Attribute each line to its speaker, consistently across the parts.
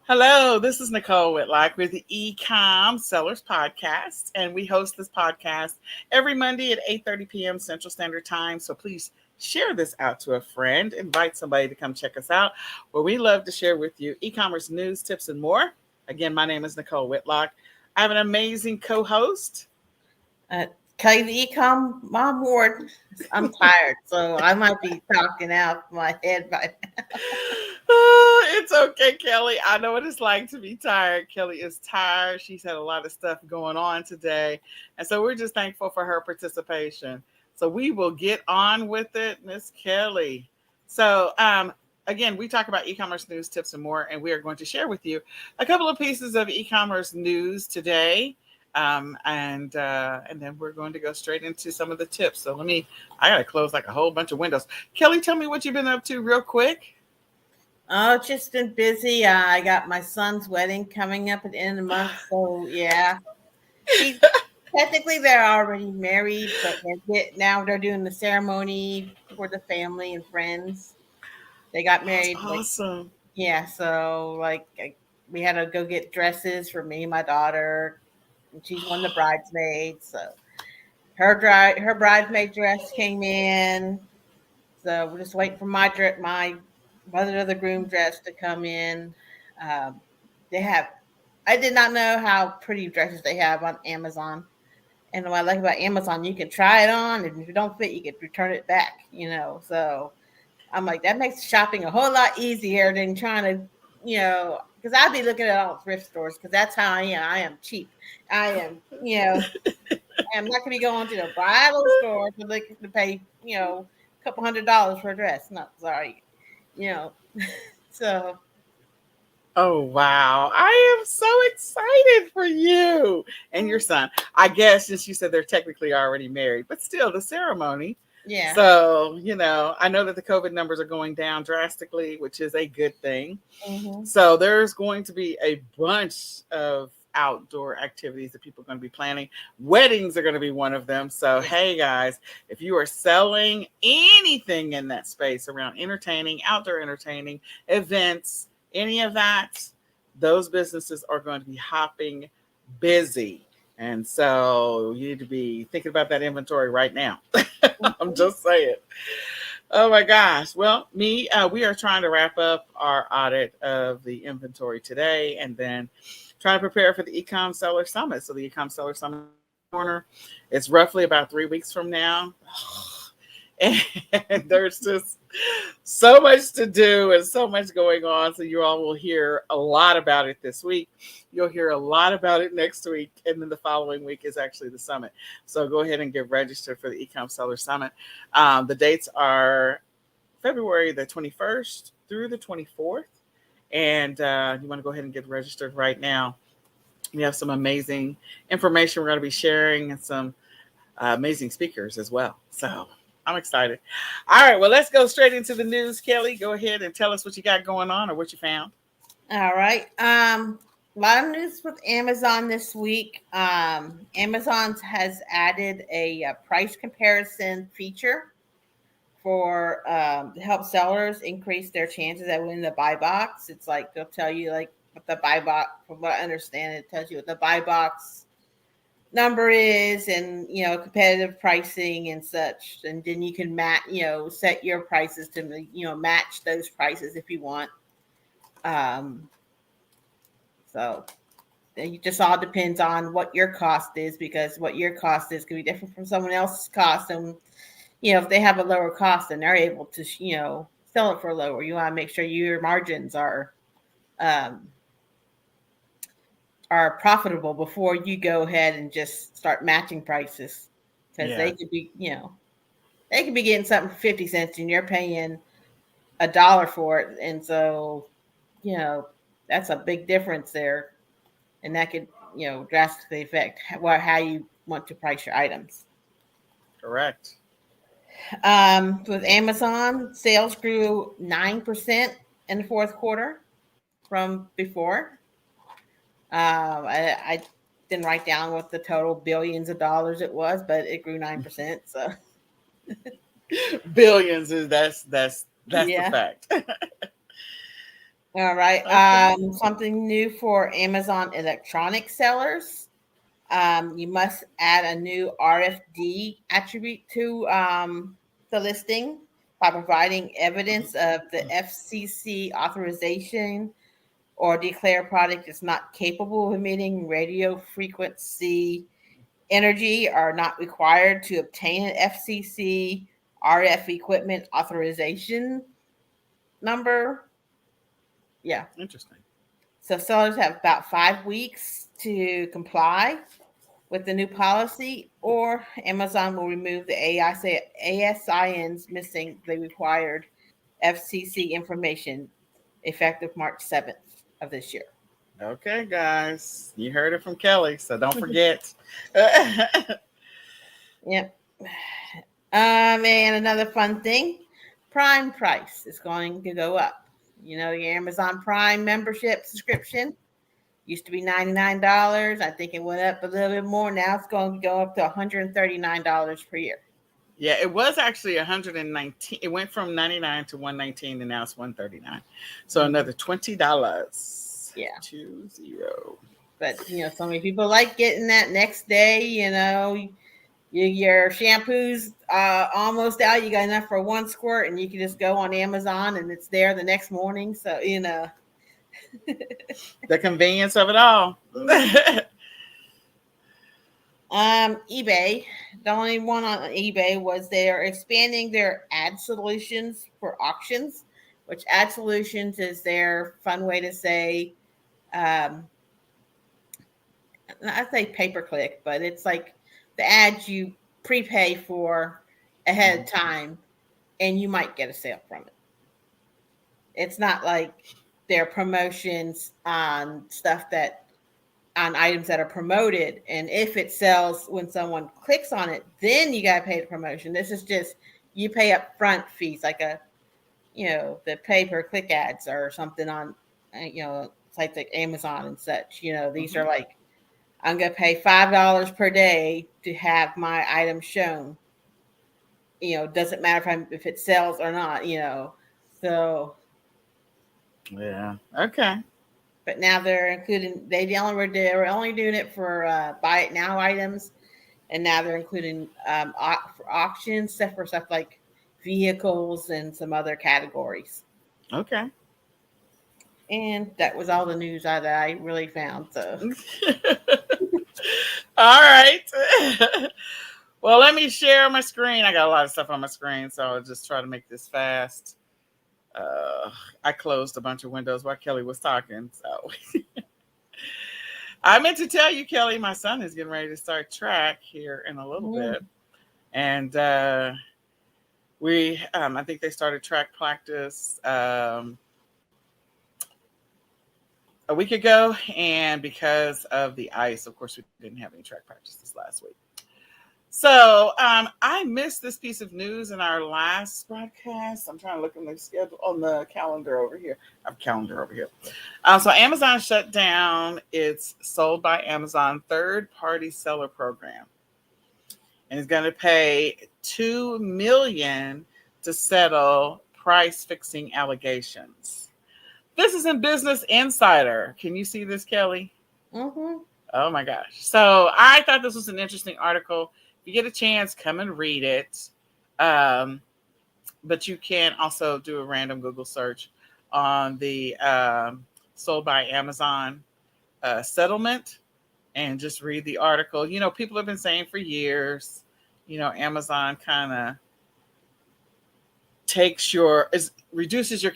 Speaker 1: Hello, this is Nicole Whitlock with the eCom Sellers Podcast, and we host this podcast every Monday at 8:30 p.m. Central Standard Time. So please share this out to a friend, invite somebody to come check us out, where we love to share with you e-commerce news, tips, and more. Again, my name is Nicole Whitlock. I have an amazing co-host.
Speaker 2: Uh, Kelly the Ecom Mom Ward. I'm tired, so I might be talking out my head by
Speaker 1: It's okay, Kelly. I know what it's like to be tired. Kelly is tired. She's had a lot of stuff going on today. And so we're just thankful for her participation. So we will get on with it, Miss Kelly. So, again, we talk about e-commerce news, tips, and more, and we are going to share with you a couple of pieces of e-commerce news today. And then we're going to go straight into some of the tips. So I gotta close like a whole bunch of windows. Kelly, tell me what you've been up to real quick.
Speaker 2: Oh, just been busy. I got my son's wedding coming up at the end of the month, so yeah. He's technically they're already married, but now they're doing the ceremony for the family and friends. They got
Speaker 1: That's
Speaker 2: married,
Speaker 1: awesome.
Speaker 2: yeah. So we had to go get dresses for me and my daughter. And she's one of the bridesmaids, so her bridesmaid dress came in. So we're just waiting for my mother of the groom dress to come in. Um, they have. I did not know how pretty dresses they have on Amazon. And what I like about Amazon, you can try it on, and if you don't fit, you can return it back. So I'm like, that makes shopping a whole lot easier than trying to, because I'd be looking at all thrift stores because that's how I am. I am cheap. I am, I'm not going to be going to the bridal store to pay, a couple $100 for a dress. No, sorry. You know, so
Speaker 1: Oh wow. I am so excited for you and your son. I guess since you said they're technically already married, but still the ceremony.
Speaker 2: yeah.
Speaker 1: So, I know that the COVID numbers are going down drastically, which is a good thing.
Speaker 2: Hmm.
Speaker 1: So there's going to be a bunch of outdoor activities that people are going to be planning. Weddings are going to be one of them. So,
Speaker 2: Yes.
Speaker 1: hey guys, if you are selling anything in that space around entertaining, outdoor entertaining, events, any of that, those businesses are going to be hopping busy. And so you need to be thinking about that inventory right now. I'm
Speaker 2: Mhm.
Speaker 1: just saying. Oh my gosh. Well, we are trying to wrap up our audit of the inventory today and then trying to prepare for the Ecom Seller Summit. So the Ecom Seller Summit corner, it's roughly about 3 weeks from now. And there's just so much to do and so much going on. So you all will hear a lot about it this week. You'll hear a lot about it next week. And then the following week is actually the summit. So go ahead and get registered for the Ecom Seller Summit. The dates are February the 21st through the 24th. And you want to go ahead and get registered right now. We have some amazing information we're going to be sharing and some amazing speakers as well. So I'm excited. All right, well, let's go straight into the news. Kelly, go ahead and tell us what you got going on or what you found.
Speaker 2: All right. A lot of news with Amazon this week. Amazon has added a price comparison feature for to help sellers increase their chances at winning the buy box. It's like they'll tell you like what the buy box. From what I understand, it tells you what the buy box number is, and competitive pricing and such. And then you can set your prices to match those prices if you want. Um, so it just all depends on what your cost is, because what your cost is can be different from someone else's cost. And if they have a lower cost and they're able to sell it for lower, you want to make sure your margins um, are profitable before you go ahead and just start matching prices, because
Speaker 1: Yeah,
Speaker 2: they could be getting something for 50 cents and you're paying $1 for it. And so you know that's a big difference there, and that could drastically affect how you want to price your items.
Speaker 1: correct.
Speaker 2: With Amazon, sales grew 9% in the fourth quarter from before. I didn't write down what the total billions of dollars it was, but it grew 9%. So
Speaker 1: Billions is that's the
Speaker 2: yeah.
Speaker 1: fact.
Speaker 2: All right.
Speaker 1: Okay.
Speaker 2: Something new for Amazon electronic sellers. You must add a new RFD attribute to the listing by providing evidence of the FCC authorization or declare product is not capable of emitting radio frequency energy are not required to obtain an FCC RF equipment authorization number. Yeah.
Speaker 1: Interesting.
Speaker 2: So sellers have about 5 weeks to comply with the new policy, or Amazon will remove the ASINs missing the required FCC information effective March 7th of this year.
Speaker 1: Okay, guys, you heard it from Kelly, so don't forget.
Speaker 2: Yep. And another fun thing, Prime price is going to go up. You know, your Amazon Prime membership subscription used to be $99. I think it went up a little bit more. Now it's going to go up to $139 per year.
Speaker 1: Yeah, it was actually 119. It went from 99 to 119, and now it's 139. So another $20.
Speaker 2: Yeah.
Speaker 1: 20.
Speaker 2: But so many people like getting that next day. Your shampoo's almost out. You got enough for one squirt, and you can just go on Amazon, and it's there the next morning. So
Speaker 1: The convenience of it all.
Speaker 2: eBay. The only one on eBay was they're expanding their ad solutions for auctions, which ad solutions is their fun way to say, I say pay per click, but it's like the ads you prepay for ahead of time, and you might get a sale from it. It's not like their promotions on items that are promoted, and if it sells when someone clicks on it, then you got to pay the promotion. This is just you pay up front fees, like the pay per click ads or something on sites like Amazon and such. These are like, I'm gonna pay $5 per day to have my item shown. Doesn't matter if it sells or not. So
Speaker 1: Yeah. Okay.
Speaker 2: but now they're including they were only doing it for buy it now items, and now they're including for auctions for stuff like vehicles and some other categories.
Speaker 1: Okay.
Speaker 2: And that was all the news that I really found. So
Speaker 1: All right. Well, let me share my screen. I got a lot of stuff on my screen, so I'll just try to make this fast. I closed a bunch of windows while Kelly was talking. So I meant to tell you, Kelly, my son is getting ready to start track here in a little bit. And I think they started track practice a week ago. And because of the ice, of course, we didn't have any track practice this last week. So I missed this piece of news in our last broadcast. I'm trying to look on the schedule on the calendar over here. I have a calendar over here. So Amazon shut down its Sold by Amazon third-party seller program, and is going to pay $2 million to settle price-fixing allegations. This is in Business Insider. Can you see this, Kelly?
Speaker 2: Mm-hmm.
Speaker 1: Oh my gosh! So I thought this was an interesting article. If you get a chance, come and read it. But you can also do a random Google search on the Sold by Amazon settlement and just read the article. People have been saying for years, Amazon kind of reduces your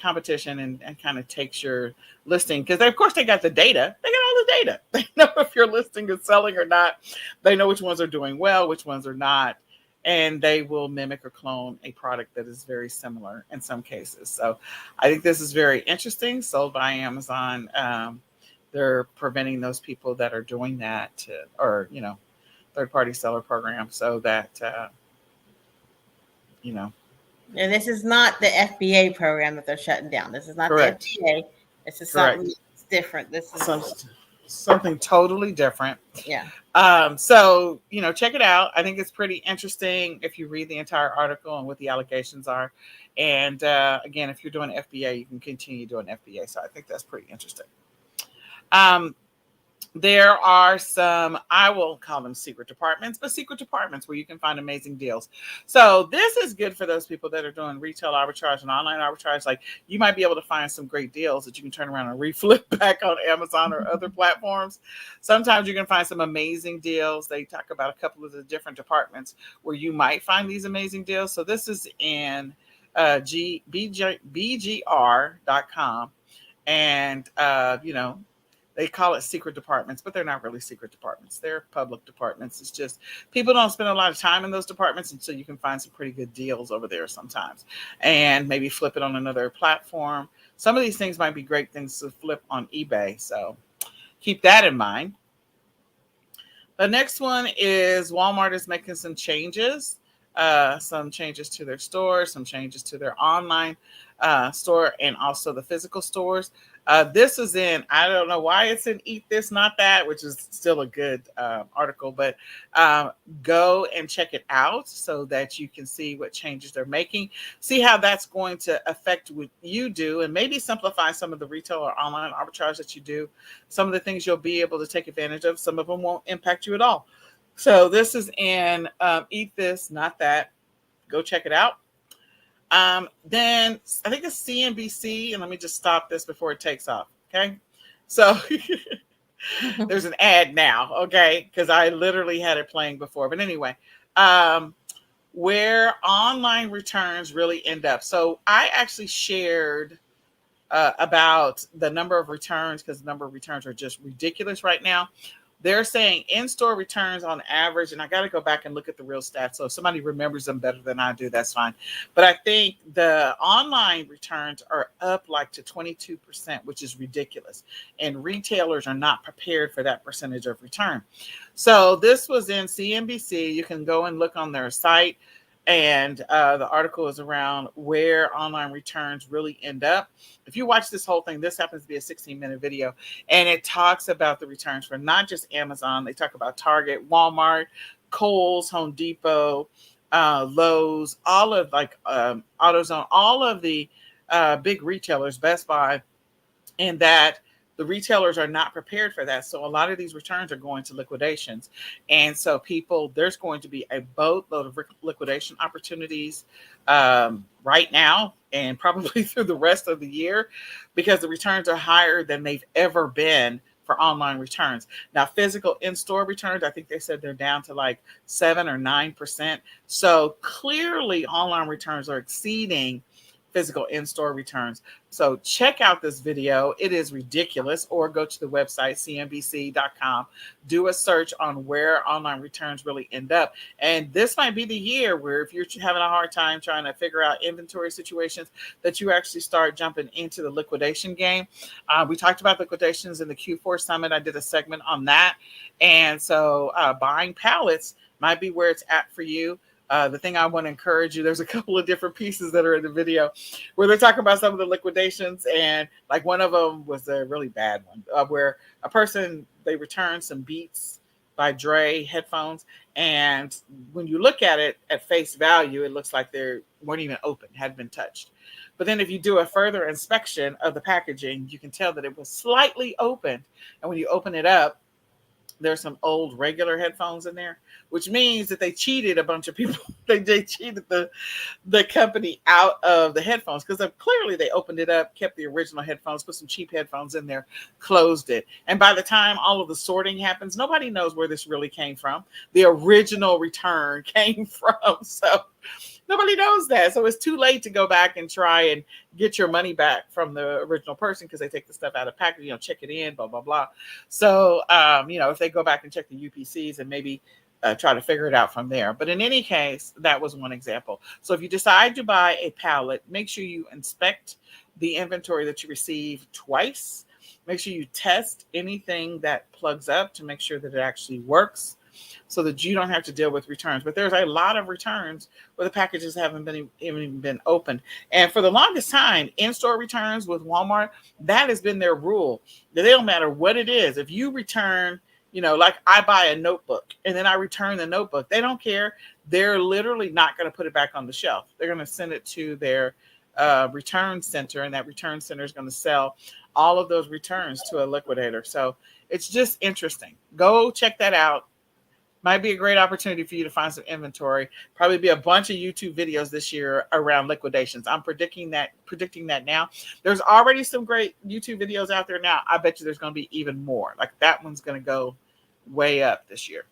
Speaker 1: competition and kind of takes your listing, because of course they got the data. They got all the data. They know if your listing is selling or not. They know which ones are doing well, which ones are not, and they will mimic or clone a product that is very similar in some cases. So I think this is very interesting. Sold by Amazon. They're preventing those people that are doing that third-party seller program, so that
Speaker 2: And this is not the FBA program that they're shutting down. This is not
Speaker 1: correct.
Speaker 2: The FBA. This is something different. This is
Speaker 1: something totally different.
Speaker 2: Yeah.
Speaker 1: So, check it out. I think it's pretty interesting if you read the entire article and what the allegations are. And again, if you're doing FBA, you can continue doing FBA. So I think that's pretty interesting. Um, there are some, I will call them secret departments, but secret departments where you can find amazing deals. So this is good for those people that are doing retail arbitrage and online arbitrage. Like, you might be able to find some great deals that you can turn around and reflip back on Amazon or other platforms. Sometimes you can find some amazing deals. They talk about a couple of the different departments where you might find these amazing deals. So this is in bgr.com. And, they call it secret departments, but they're not really secret departments. They're public departments. It's just people don't spend a lot of time in those departments, and so you can find some pretty good deals over there sometimes, and maybe flip it on another platform. Some of these things might be great things to flip on eBay, so keep that in mind. The next one is Walmart is making some changes to their store, some changes to their online store, and also the physical stores. This is in, I don't know why it's in Eat This, Not That, which is still a good article, but go and check it out so that you can see what changes they're making, see how that's going to affect what you do, and maybe simplify some of the retail or online arbitrage that you do. Some of the things you'll be able to take advantage of, some of them won't impact you at all. So this is in Eat This, Not That. Go check it out. Then I think it's CNBC, and let me just stop this before it takes off. Okay. So there's an ad now. Okay. Because I literally had it playing before. But anyway, where online returns really end up. So I actually shared about the number of returns, because the number of returns are just ridiculous right now. They're saying in-store returns on average, and I got to go back and look at the real stats. So if somebody remembers them better than I do, that's fine. But I think the online returns are up like to 22%, which is ridiculous. And retailers are not prepared for that percentage of return. So this was in CNBC. You can go and look on their site. And the article is around where online returns really end up. If you watch this whole thing, this happens to be a 16-minute video, and it talks about the returns for not just Amazon. They talk about Target, Walmart, Kohl's, Home Depot, Lowe's, all of AutoZone, all of the big retailers, Best Buy, and that the retailers are not prepared for that. So a lot of these returns are going to liquidations. And so there's going to be a boatload of liquidation opportunities right now and probably through the rest of the year, because the returns are higher than they've ever been for online returns. Now, physical in-store returns, I think they said they're down to like 7 or 9%. So clearly online returns are exceeding physical in-store returns. So check out this video. It is ridiculous. Or go to the website, cnbc.com. Do a search on where online returns really end up. And this might be the year where if you're having a hard time trying to figure out inventory situations, that you actually start jumping into the liquidation game. We talked about liquidations in the Q4 Summit. I did a segment on that. And so buying pallets might be where it's at for you. The thing I want to encourage you, there's a couple of different pieces that are in the video where they're talking about some of the liquidations, and like one of them was a really bad one where a person, they returned some Beats by Dre headphones, and when you look at it at face value, it looks like they weren't even open, hadn't been touched. But then if you do a further inspection of the packaging, you can tell that it was slightly opened, and when you open it up, there's some old regular headphones in there, which means that they cheated a bunch of people. they cheated the company out of the headphones, because clearly they opened it up, kept the original headphones, put some cheap headphones in there, closed it. And by the time all of the sorting happens, nobody knows where this really came from. The original return came from. So nobody knows that. So it's too late to go back and try and get your money back from the original person, because they take the stuff out of package, check it in, blah, blah, blah. So, if they go back and check the UPCs and maybe try to figure it out from there. But in any case, that was one example. So if you decide to buy a pallet, make sure you inspect the inventory that you receive twice. Make sure you test anything that plugs up to make sure that it actually works, so that you don't have to deal with returns. But there's a lot of returns where the packages haven't even been opened. And for the longest time, in-store returns with Walmart, that has been their rule. That they don't matter what it is. If you return, Like I buy a notebook and then I return the notebook. They don't care. They're literally not going to put it back on the shelf. They're going to send it to their return center, and that return center is going to sell all of those returns to a liquidator. So it's just interesting. Go check that out. Might be a great opportunity for you to find some inventory. Probably be a bunch of YouTube videos this year around liquidations. I'm predicting that now. There's already some great YouTube videos out there now. I bet you there's going to be even more. Like that one's going to go way up this year.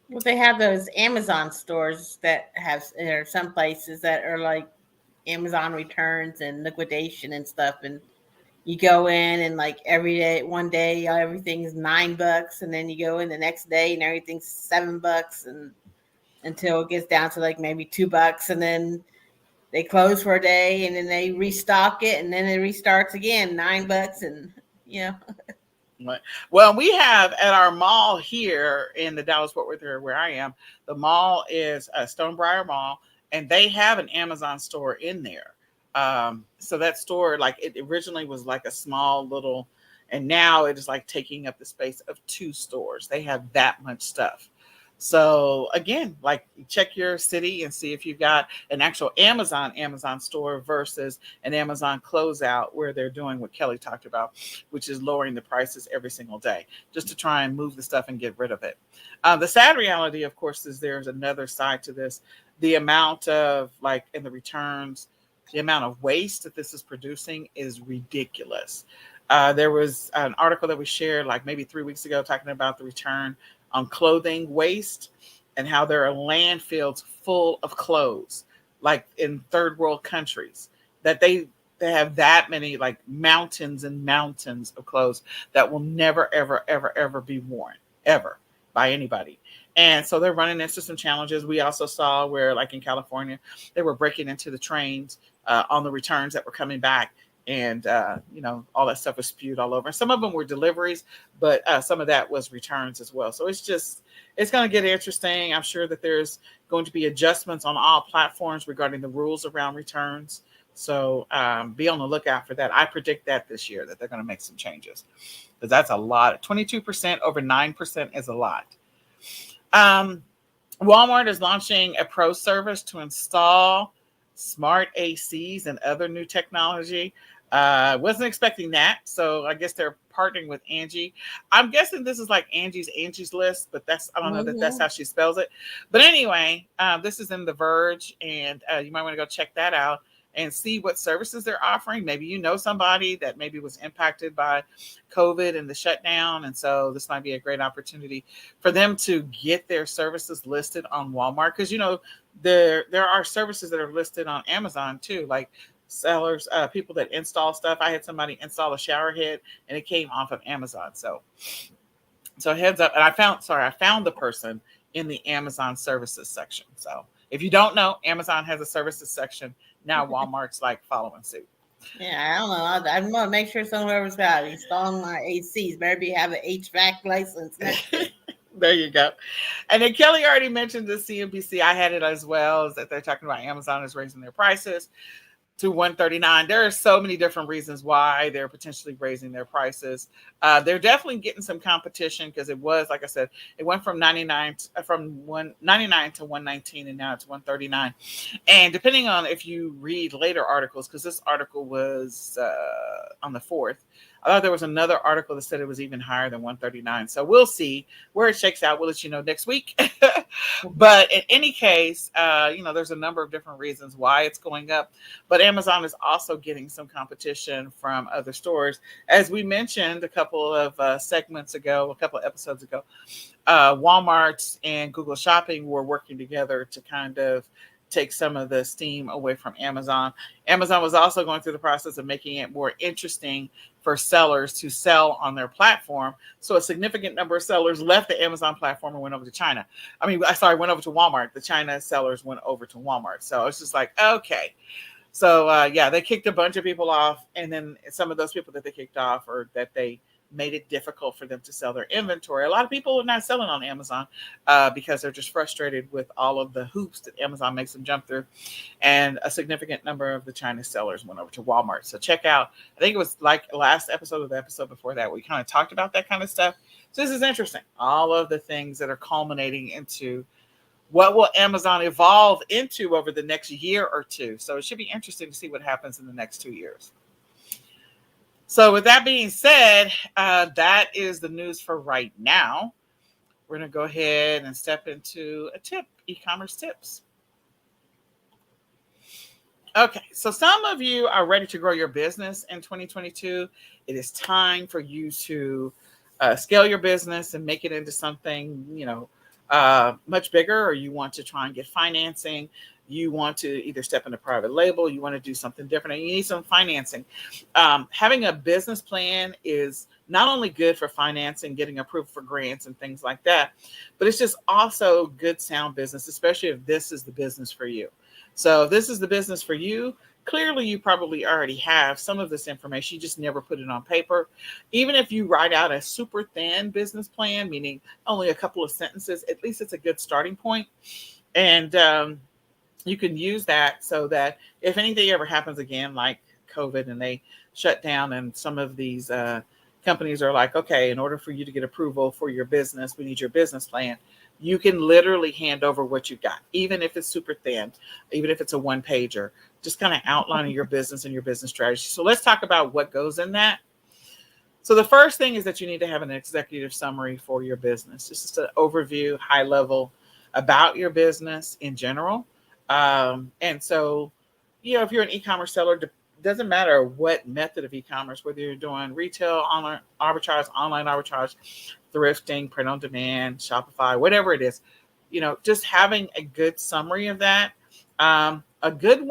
Speaker 2: Well, they have those Amazon stores that have, there are some places that are like Amazon returns and liquidation and stuff. And you go in and like every day, one day, everything's $9. And then you go in the next day and everything's $7. And until it gets down to like maybe $2. And then they close for a day and then they restock it and then it restarts again, $9. And, you know,
Speaker 1: Well, we have at our mall here in the Dallas Fort Worth area where I am, the mall is a Stonebriar Mall, and they have an Amazon store in there. So that store, like it originally was like a small little, and now it is like taking up the space of two stores. They have that much stuff. So again, like check your city and see if you've got an actual Amazon store versus an Amazon closeout where they're doing what Kelly talked about, which is lowering the prices every single day just to try and move the stuff and get rid of it. The sad reality, of course, is there's another side to this. The amount of like in the returns, the amount of waste that this is producing is ridiculous. There was an article that we shared like maybe 3 weeks ago talking about the return on clothing waste and how there are landfills full of clothes, like in third world countries, that they have that many like mountains and mountains of clothes that will never, ever, ever, ever be worn ever by anybody. And so they're running into some challenges. We also saw where, like in California, they were breaking into the trains on the returns that were coming back, and all that stuff was spewed all over. Some of them were deliveries, but some of that was returns as well. So it's going to get interesting. I'm sure that there's going to be adjustments on all platforms regarding the rules around returns. So be on the lookout for that. I predict that this year that they're going to make some changes, because that's a lot. 22% over 9% is a lot. Walmart is launching a pro service to install smart ACs and other new technology. Wasn't expecting that. So I guess they're partnering with Angie. I'm guessing this is like Angie's List, but I don't know that that's how she spells it. But anyway, this is in The Verge, and you might want to go check that out and see what services they're offering. Maybe you know somebody that maybe was impacted by COVID and the shutdown. And so this might be a great opportunity for them to get their services listed on Walmart. Because, there are services that are listed on Amazon too, like sellers, people that install stuff. I had somebody install a shower head and it came off of Amazon. So heads up. And I found the person in the Amazon services section. So if you don't know, Amazon has a services section. Now Walmart's like following suit.
Speaker 2: Yeah, I don't know. I want to make sure whoever's got installing my ACs better have an HVAC license.
Speaker 1: There you go. And then Kelly already mentioned the CNBC. I had it as well, is that they're talking about Amazon is raising their prices to $139. There are so many different reasons why they're potentially raising their prices. They're definitely getting some competition, because it was, like I said, it went from $199 to $119, and now it's $139. And depending on if you read later articles, because this article was on the 4th, I thought there was another article that said it was even higher than $139. So we'll see where it shakes out. We'll let you know next week. But in any case, there's a number of different reasons why it's going up. But Amazon is also getting some competition from other stores. As we mentioned a couple of episodes ago, Walmart and Google Shopping were working together to kind of take some of the steam away from Amazon. Amazon was also going through the process of making it more interesting for sellers to sell on their platform. So a significant number of sellers left the Amazon platform and went over to China. Went over to Walmart. The China sellers went over to Walmart. So it's just like, okay. So they kicked a bunch of people off. And then some of those people that they kicked off, or that they made it difficult for them to sell their inventory. A lot of people are not selling on Amazon because they're just frustrated with all of the hoops that Amazon makes them jump through. And a significant number of the Chinese sellers went over to Walmart. So check out, I think it was like last episode or the episode before that, we kind of talked about that kind of stuff. So this is interesting. All of the things that are culminating into what will Amazon evolve into over the next year or two. So it should be interesting to see what happens in the next 2 years. So with that being said, that is the news for right now. We're going to go ahead and step into a tip, e-commerce tips. Okay, so some of you are ready to grow your business in 2022. It is time for you to scale your business and make it into something, much bigger, or you want to try and get financing. You want to either step into private label, you want to do something different, and you need some financing. Having a business plan is not only good for financing, getting approved for grants and things like that, but it's just also good sound business, especially if this is the business for you. So if this is the business for you, clearly you probably already have some of this information. You just never put it on paper. Even if you write out a super thin business plan, meaning only a couple of sentences, at least it's a good starting point. And you can use that so that if anything ever happens again, like COVID, and they shut down, and some of these companies are like, okay, in order for you to get approval for your business, we need your business plan. You can literally hand over what you've got, even if it's super thin, even if it's a one pager, just kind of outlining your business and your business strategy. So let's talk about what goes in that. So the first thing is that you need to have an executive summary for your business. This is an overview, high level about your business in general. And so, if you're an e-commerce seller, it doesn't matter what method of e-commerce, whether you're doing retail, online arbitrage, thrifting, print on demand, Shopify, whatever it is, just having a good summary of that. A good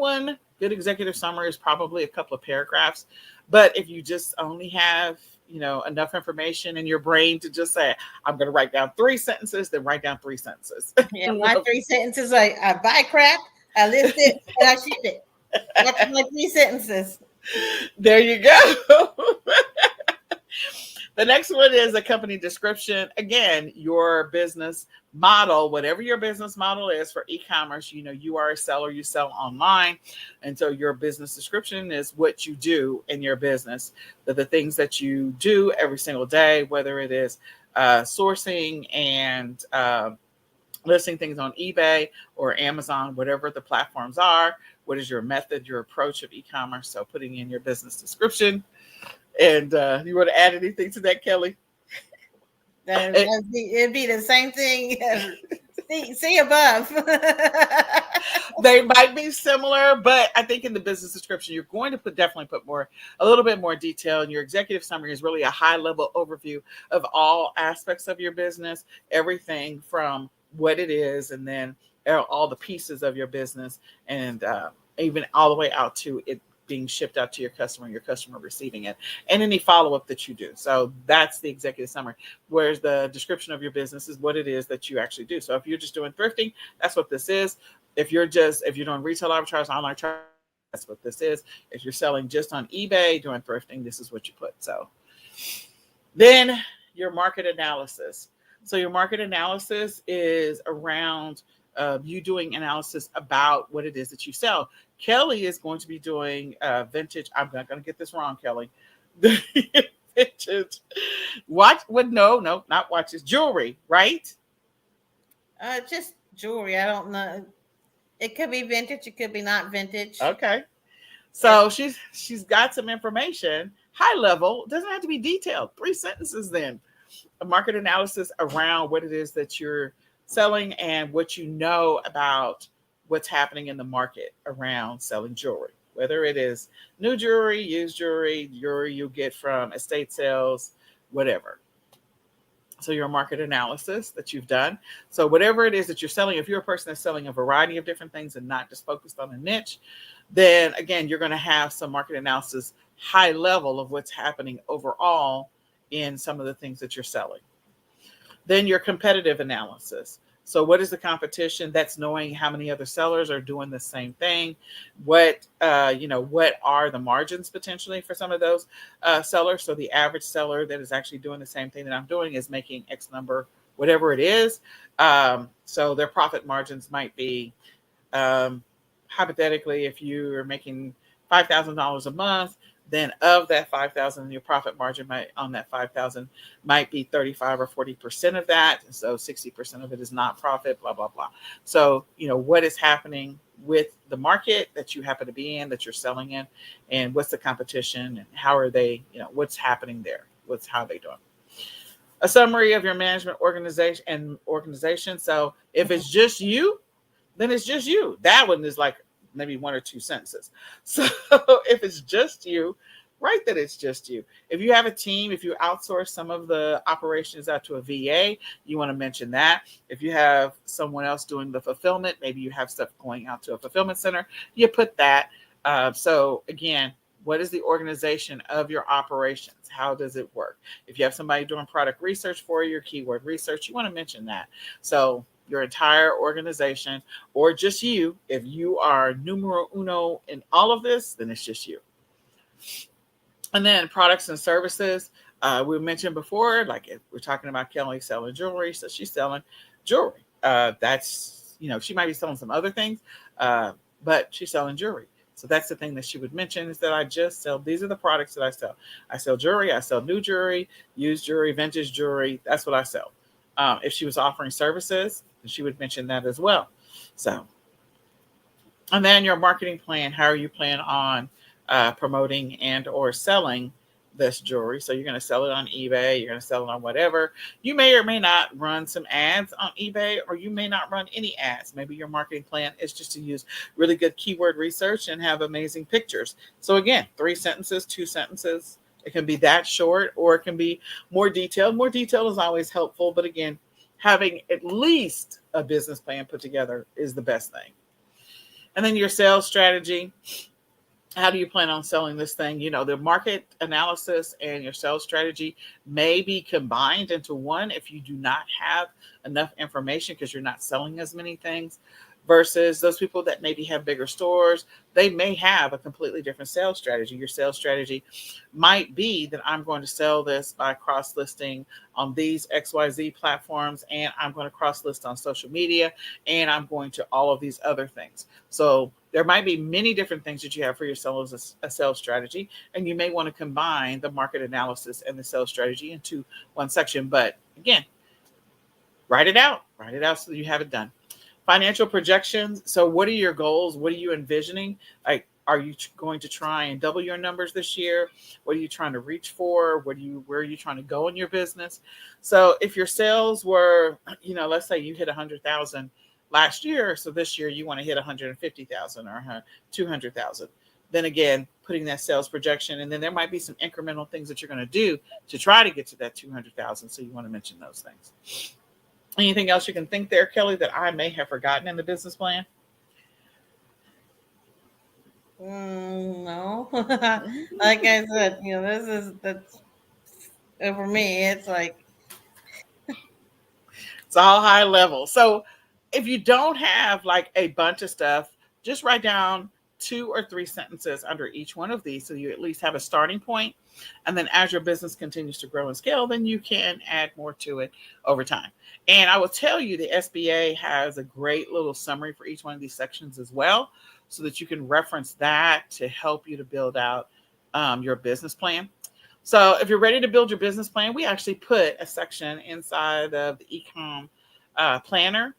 Speaker 1: executive summary is probably a couple of paragraphs. But if you just only have, enough information in your brain to just say, I'm going to write down 3 sentences, then write down 3 sentences.
Speaker 2: Yeah, my 3 sentences, I buy crap, I list it, and I ship it. That's my 3 sentences.
Speaker 1: There you go. The next one is a company description. Again, your business model, whatever your business model is for e-commerce, you are a seller, you sell online. And so your business description is what you do in your business, the things that you do every single day, whether it is sourcing and listing things on eBay or Amazon, whatever the platforms are. What is your method, your approach of e-commerce? So putting in your business description. And you want to add anything to that, Kelly?
Speaker 2: It'd be the same thing. See above.
Speaker 1: They might be similar, but I think in the business description, you're going to definitely put a little bit more detail. And your executive summary is really a high level overview of all aspects of your business, everything from what it is, and then all the pieces of your business, and even all the way out to it being shipped out to your customer and your customer receiving it, and any follow-up that you do. So that's the executive summary. Whereas the description of your business is what it is that you actually do. So if you're just doing thrifting, that's what this is. If you're doing retail arbitrage, online arbitrage, that's what this is. If you're selling just on eBay, doing thrifting, this is what you put. So then your market analysis. So your market analysis is around you doing analysis about what it is that you sell. Kelly is going to be doing vintage. I'm not going to get this wrong, Kelly. Vintage watch. No, not watches. Jewelry, right?
Speaker 2: Just jewelry. I don't know. It could be vintage. It could be not vintage.
Speaker 1: Okay. So she's got some information, high level. Doesn't have to be detailed. 3 sentences then. A market analysis around what it is that you're selling and what you know about what's happening in the market around selling jewelry, whether it is new jewelry, used jewelry you get from estate sales, whatever. So your market analysis that you've done. So whatever it is that you're selling, if you're a person that's selling a variety of different things and not just focused on a niche, then again, you're going to have some market analysis, high level of what's happening overall in some of the things that you're selling. Then your competitive analysis. So what is the competition? That's knowing how many other sellers are doing the same thing. What what are the margins potentially for some of those sellers? So the average seller that is actually doing the same thing that I'm doing is making X number, whatever it is. So their profit margins might be, um, hypothetically, if you are making $5,000 a month, then of that 5,000, your profit margin might on that 5,000 might be 35 or 40% of that. So 60% of it is not profit, blah, blah, blah. So, what is happening with the market that you happen to be in, that you're selling in, and what's the competition, and how are they, what's happening there? How are they doing? A summary of your management organization. So if it's just you, then it's just you. That one is like maybe one or two sentences. So if it's just you, write that it's just you. If you have a team, if you outsource some of the operations out to a VA, you want to mention that. If you have someone else doing the fulfillment, maybe you have stuff going out to a fulfillment center, you put that. So again, what is the organization of your operations? How does it work? If you have somebody doing product research for you, keyword research, you want to mention that. So your entire organization, or just you, if you are numero uno in all of this, then it's just you. And then products and services. We mentioned before, like if we're talking about Kelly selling jewelry, so she's selling jewelry. That's, she might be selling some other things, but she's selling jewelry. So that's the thing that she would mention, is that I just sell, these are the products that I sell. I sell jewelry, I sell new jewelry, used jewelry, vintage jewelry. That's what I sell. If she was offering services, she would mention that as well. So, and then your marketing plan, how are you plan on promoting and or selling this jewelry? So you're going to sell it on eBay, you're going to sell it on whatever. You may or may not run some ads on eBay, or you may not run any ads. Maybe your marketing plan is just to use really good keyword research and have amazing pictures. So again, 3 sentences, 2 sentences. It can be that short, or it can be more detailed. More detailed is always helpful, but again, having at least a business plan put together is the best thing. And then your sales strategy. How do you plan on selling this thing? The market analysis and your sales strategy may be combined into one if you do not have enough information, because you're not selling as many things, versus those people that maybe have bigger stores. They may have a completely different sales strategy. Your sales strategy might be that I'm going to sell this by cross listing on these XYZ platforms, and I'm going to cross list on social media, and I'm going to all of these other things. So there might be many different things that you have for your sales, a sales strategy, and you may want to combine the market analysis and the sales strategy into one section. But again, write it out so that you have it done. Financial projections. So what are your goals? What are you envisioning? Like, are you going to try and double your numbers this year? What are you trying to reach for? Where are you trying to go in your business? So if your sales were, let's say you hit 100,000 last year, so this year you want to hit 150,000 or 200,000. Then again, putting that sales projection, and then there might be some incremental things that you're going to do to try to get to that 200,000. So you want to mention those things. Anything else you can think there, Kelly, that I may have forgotten in the business plan?
Speaker 2: No. Like I said, that's for me. It's like,
Speaker 1: It's all high level. So if you don't have like a bunch of stuff, just write down 2 or 3 sentences under each one of these, so you at least have a starting point. And then as your business continues to grow and scale, then you can add more to it over time. And I will tell you, the SBA has a great little summary for each one of these sections as well, so that you can reference that to help you to build out your business plan. So if you're ready to build your business plan, we actually put a section inside of the eCom planner.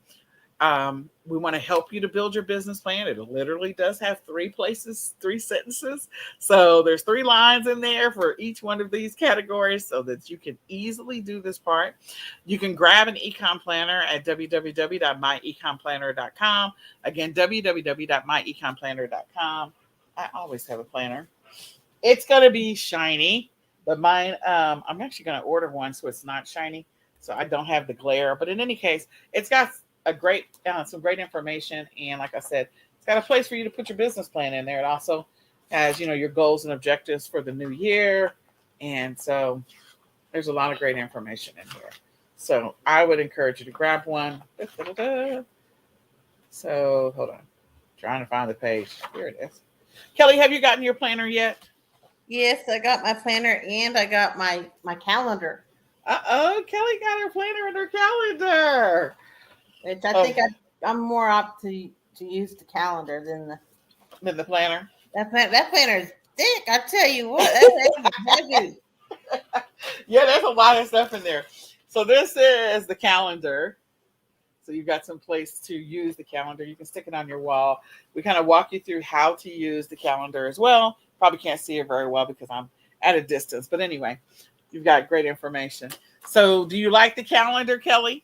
Speaker 1: We want to help you to build your business plan. It literally does have 3 places, 3 sentences. So there's 3 lines in there for each one of these categories, so that you can easily do this part. You can grab an eCom planner at www.myecomplanner.com. Again, www.myecomplanner.com. I always have a planner. It's going to be shiny, but mine, I'm actually going to order one so it's not shiny, so I don't have the glare. But in any case, it's got some great information, and like I said, it's got a place for you to put your business plan in there. It also has, your goals and objectives for the new year, and so there's a lot of great information in here. So I would encourage you to grab one. Da-da-da-da. So hold on. Trying to find the page. Here it is. Kelly, have you gotten your planner yet?
Speaker 2: Yes, I got my planner and I got my calendar,
Speaker 1: Kelly got her planner in her calendar.
Speaker 2: which I
Speaker 1: Oh,
Speaker 2: think I'm more apt to use the calendar than
Speaker 1: in the planner.
Speaker 2: that planner is thick. I tell you what, that is heavy.
Speaker 1: Yeah, there's a lot of stuff in there. So this is the calendar. So you've got some place to use the calendar. You can stick it on your wall. We kind of walk you through how to use the calendar as well. Probably can't see it very well because I'm at a distance. But anyway, you've got great information. So do you like the calendar, Kelly?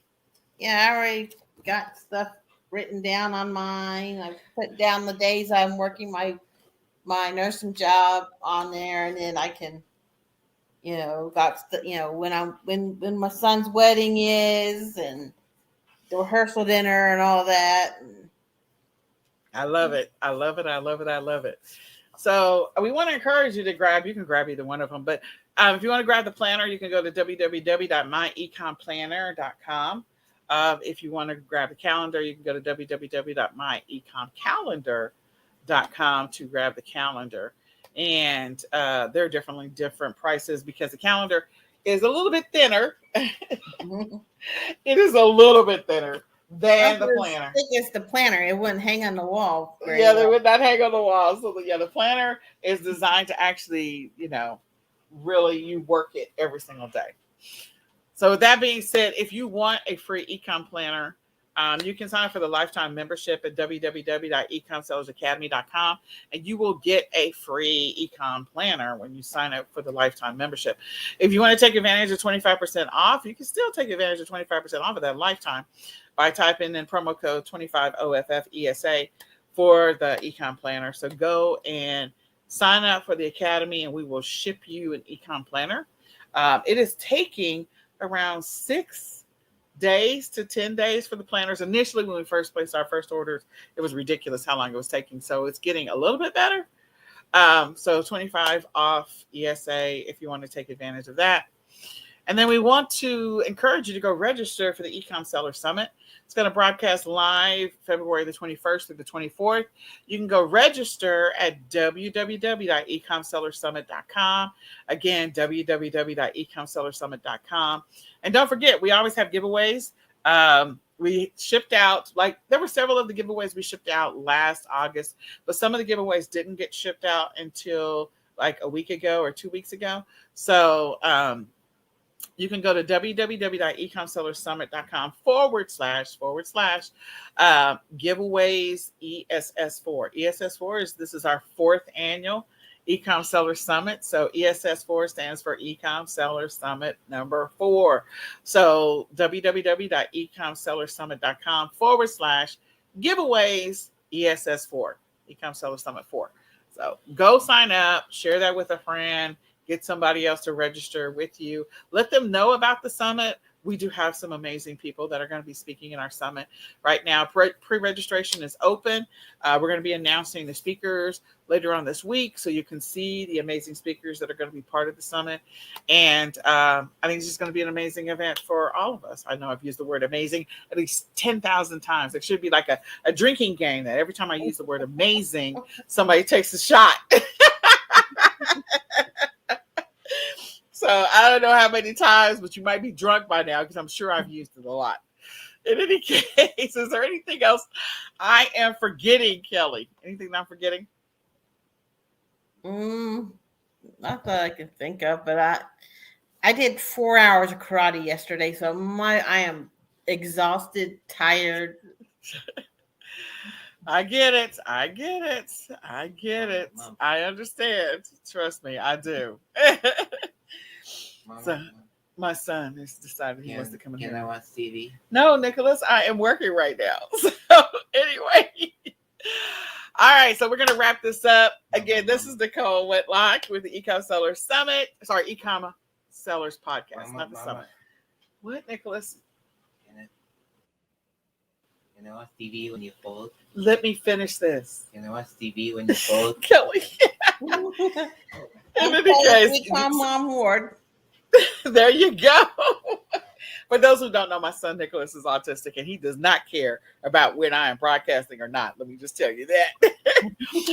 Speaker 2: Yeah, I already got stuff written down on mine. I put down the days I'm working my nursing job on there, and then I can, when when my son's wedding is, and the rehearsal dinner and all that. And,
Speaker 1: I love it. I love it. I love it. I love it. So we want to encourage you to grab. You can grab either one of them, but if you want to grab the planner, you can go to www.myecomplanner.com. If you want to grab the calendar, you can go to www.myecompcalendar.com to grab the calendar. And there are definitely different prices because the calendar is a little bit thinner. It is a little bit thinner than the planner.
Speaker 2: I think it's the planner. It wouldn't hang on the wall.
Speaker 1: Yeah, they would not hang on the wall. So the planner is designed to actually, really you work it every single day. So with that being said, if you want a free eCom planner, you can sign up for the lifetime membership at www.ecomsellersacademy.com, and you will get a free eCom planner when you sign up for the lifetime membership. If you want to take advantage of 25% off, you can still take advantage of 25% off of that lifetime by typing in promo code 25OFFESA for the eCom planner. So go and sign up for the Academy, and we will ship you an eCom planner. It is taking around 6 days to 10 days for the planners. Initially, when we first placed our first orders, it was ridiculous how long it was taking. So it's getting a little bit better. So 25 off ESA if you want to take advantage of that. And then we want to encourage you to go register for the eCom Seller Summit. It's going to broadcast live February the 21st through the 24th. You can go register at www.ecomsellersummit.com. Again, www.ecomsellersummit.com. And don't forget, we always have giveaways. We shipped out, there were several of the giveaways we shipped out last August, but some of the giveaways didn't get shipped out until like a week ago or 2 weeks ago. So, you can go to www.ecomsellersummit.com / giveaways ESS4. ESS4 this is our 4th annual eCom Seller Summit. So ESS4 stands for eCom Seller Summit number 4. So www.ecomsellersummit.com / giveaways ESS4, eCom Seller Summit 4. So go sign up, share that with a friend. Get somebody else to register with you. Let them know about the summit. We do have some amazing people that are going to be speaking in our summit right now. Pre-registration is open. We're going to be announcing the speakers later on this week, so you can see the amazing speakers that are going to be part of the summit. And I think it's just going to be an amazing event for all of us. I know I've used the word amazing at least 10,000 times. It should be like a drinking game that every time I use the word amazing, somebody takes a shot. So I don't know how many times, but you might be drunk by now because I'm sure I've used it a lot. In any case, is there anything else I am forgetting, Kelly? Anything I'm forgetting?
Speaker 2: Not that I can think of, but I did 4 hours of karate yesterday, so I am exhausted, tired.
Speaker 1: I get it. I understand. Trust me, I do. So my son has decided he wants to come in here.
Speaker 3: Can I watch TV?
Speaker 1: No, Nicholas, I am working right now. So anyway. All right, so we're going to wrap this up. Again, this is Nicole Whitlock with the eCom Sellers Summit. Sorry, eCom Sellers Podcast, not the Summit. What, Nicholas?
Speaker 3: Can I watch TV when you fold?
Speaker 1: Let me finish this.
Speaker 3: Can I watch TV when you fold?
Speaker 1: Kelly. In any case,
Speaker 2: eCom Mom Ward.
Speaker 1: there you go. For those who don't know, my son Nicholas is autistic and he does not care about when I am broadcasting or not. Let me just tell you that.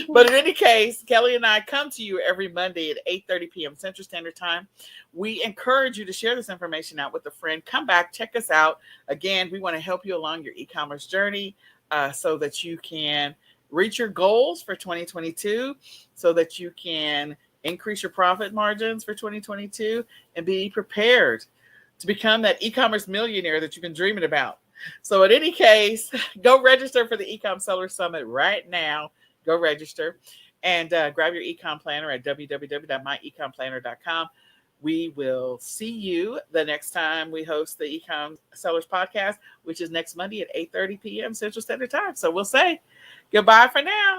Speaker 1: But in any case, Kelly and I come to you every Monday at 8:30 p.m. Central Standard Time. We encourage you to share this information out with a friend. Come back, check us out. Again, we want to help you along your e-commerce journey so that you can reach your goals for 2022, so that you can increase your profit margins for 2022 and be prepared to become that e-commerce millionaire that you've been dreaming about. So in any case, go register for the eCom Seller Summit right now. Go register and grab your eCom planner at www.myecomplanner.com. We will see you the next time we host the eCom Sellers Podcast, which is next Monday at 8:30 p.m. Central Standard Time. So we'll say goodbye for now.